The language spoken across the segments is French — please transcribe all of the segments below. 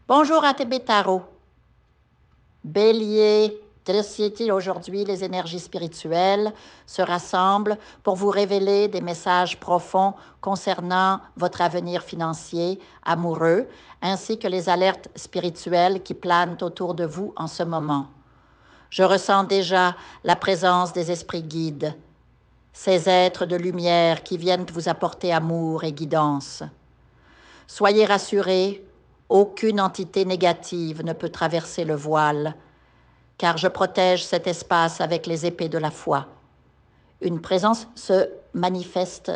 Bonjour ATB Tarot. Bélier, Tricycle, aujourd'hui, les énergies spirituelles se rassemblent pour vous révéler des messages profonds concernant votre avenir financier, amoureux, ainsi que les alertes spirituelles qui planent autour de vous en ce moment. Je ressens déjà la présence des esprits guides, ces êtres de lumière qui viennent vous apporter amour et guidance. Soyez rassurés, aucune entité négative ne peut traverser le voile, car je protège cet espace avec les épées de la foi. Une présence se manifeste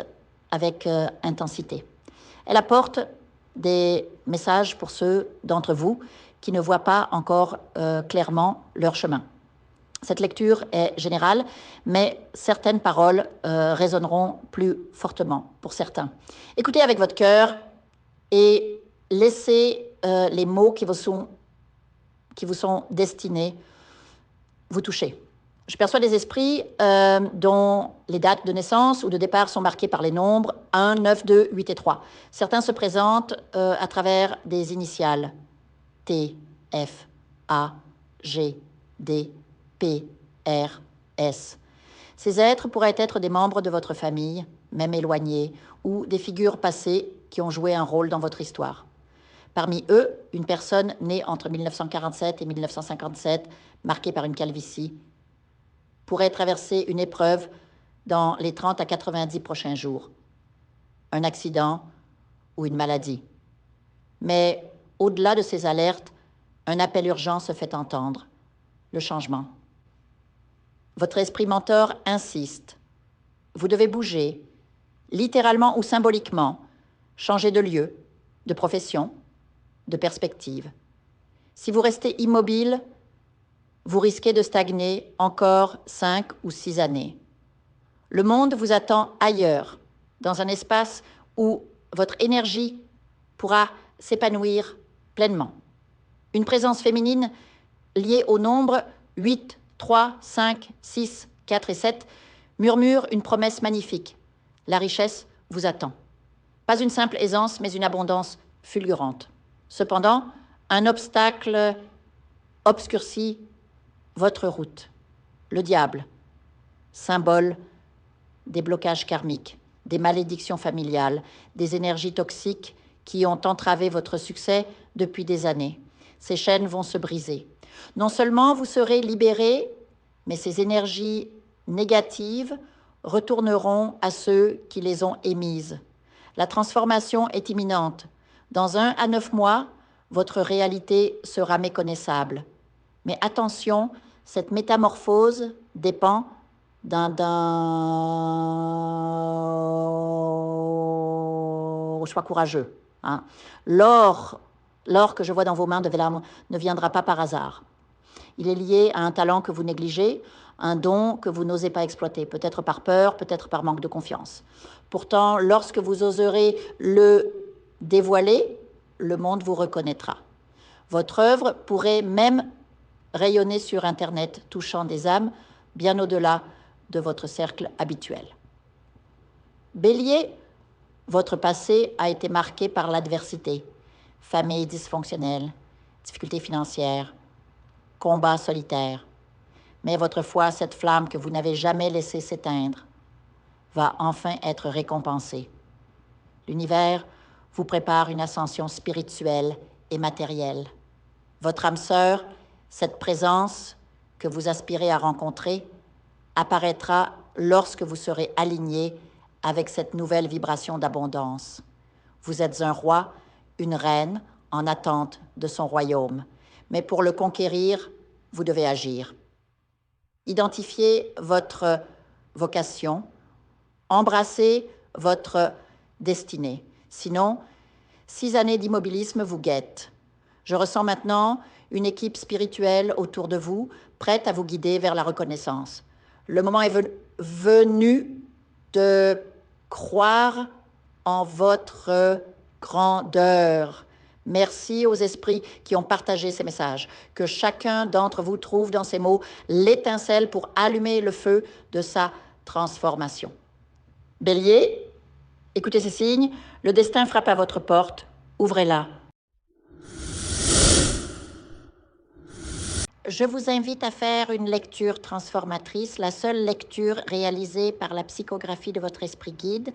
avec intensité. Elle apporte des messages pour ceux d'entre vous qui ne voient pas encore clairement leur chemin. Cette lecture est générale, mais certaines paroles résonneront plus fortement pour certains. Écoutez avec votre cœur et laissez les mots qui vous sont destinés vous toucher. Je perçois des esprits dont les dates de naissance ou de départ sont marquées par les nombres 1, 9, 2, 8 et 3. Certains se présentent à travers des initiales T, F, A, G, D, P, R, S. Ces êtres pourraient être des membres de votre famille, même éloignés, ou des figures passées qui ont joué un rôle dans votre histoire. Parmi eux, une personne née entre 1947 et 1957, marquée par une calvitie, pourrait traverser une épreuve dans les 30 à 90 prochains jours. Un accident ou une maladie. Mais au-delà de ces alertes, un appel urgent se fait entendre. Le changement. Votre esprit mentor insiste. Vous devez bouger, littéralement ou symboliquement, changer de lieu, de profession, de perspective. Si vous restez immobile, vous risquez de stagner encore 5 ou 6 années. Le monde vous attend ailleurs, dans un espace où votre énergie pourra s'épanouir pleinement. Une présence féminine liée au nombre 8, 3, 5, 6, 4 et 7 murmure une promesse magnifique. La richesse vous attend. Pas une simple aisance, mais une abondance fulgurante. Cependant, un obstacle obscurcit votre route. Le diable, symbole des blocages karmiques, des malédictions familiales, des énergies toxiques qui ont entravé votre succès depuis des années. Ces chaînes vont se briser. Non seulement vous serez libérés, mais ces énergies négatives retourneront à ceux qui les ont émises. La transformation est imminente. Dans 1 à 9 mois, votre réalité sera méconnaissable. Mais attention, cette métamorphose dépend d'un choix courageux. Hein. L'or que je vois dans vos mains de Vélam ne viendra pas par hasard. Il est lié à un talent que vous négligez, un don que vous n'osez pas exploiter, peut-être par peur, peut-être par manque de confiance. Pourtant, lorsque vous oserez le dévoiler, le monde vous reconnaîtra. Votre œuvre pourrait même rayonner sur Internet, touchant des âmes bien au-delà de votre cercle habituel. Bélier, votre passé a été marqué par l'adversité, famille dysfonctionnelle, difficultés financières, combats solitaires. Mais votre foi, cette flamme que vous n'avez jamais laissée s'éteindre, va enfin être récompensée. L'univers vous prépare une ascension spirituelle et matérielle. Votre âme sœur, cette présence que vous aspirez à rencontrer, apparaîtra lorsque vous serez aligné avec cette nouvelle vibration d'abondance. Vous êtes un roi, une reine en attente de son royaume. Mais pour le conquérir, vous devez agir. Identifiez votre vocation, embrassez votre destinée. Sinon, 6 années d'immobilisme vous guettent. Je ressens maintenant une équipe spirituelle autour de vous, prête à vous guider vers la reconnaissance. Le moment est venu de croire en votre grandeur. Merci aux esprits qui ont partagé ces messages. Que chacun d'entre vous trouve dans ces mots l'étincelle pour allumer le feu de sa transformation. Bélier, écoutez ces signes, le destin frappe à votre porte, ouvrez-la. Je vous invite à faire une lecture transformatrice, la seule lecture réalisée par la psychographie de votre esprit guide,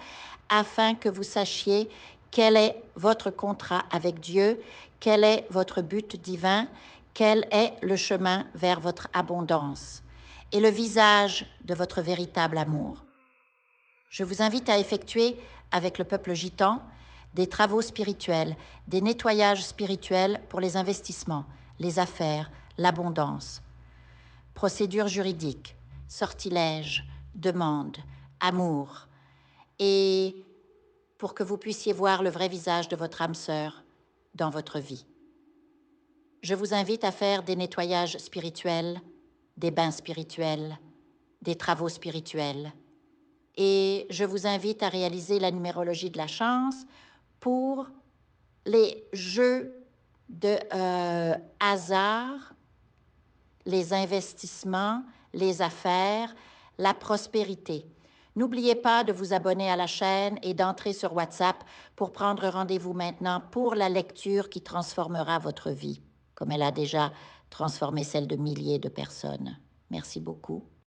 afin que vous sachiez quel est votre contrat avec Dieu, quel est votre but divin, quel est le chemin vers votre abondance et le visage de votre véritable amour. Je vous invite à effectuer avec le peuple gitan des travaux spirituels, des nettoyages spirituels pour les investissements, les affaires, l'abondance. Procédures juridiques, sortilèges, demandes, amour. Et pour que vous puissiez voir le vrai visage de votre âme sœur dans votre vie. Je vous invite à faire des nettoyages spirituels, des bains spirituels, des travaux spirituels. Et je vous invite à réaliser la numérologie de la chance pour les jeux de hasard, les investissements, les affaires, la prospérité. N'oubliez pas de vous abonner à la chaîne et d'entrer sur WhatsApp pour prendre rendez-vous maintenant pour la lecture qui transformera votre vie, comme elle a déjà transformé celle de milliers de personnes. Merci beaucoup.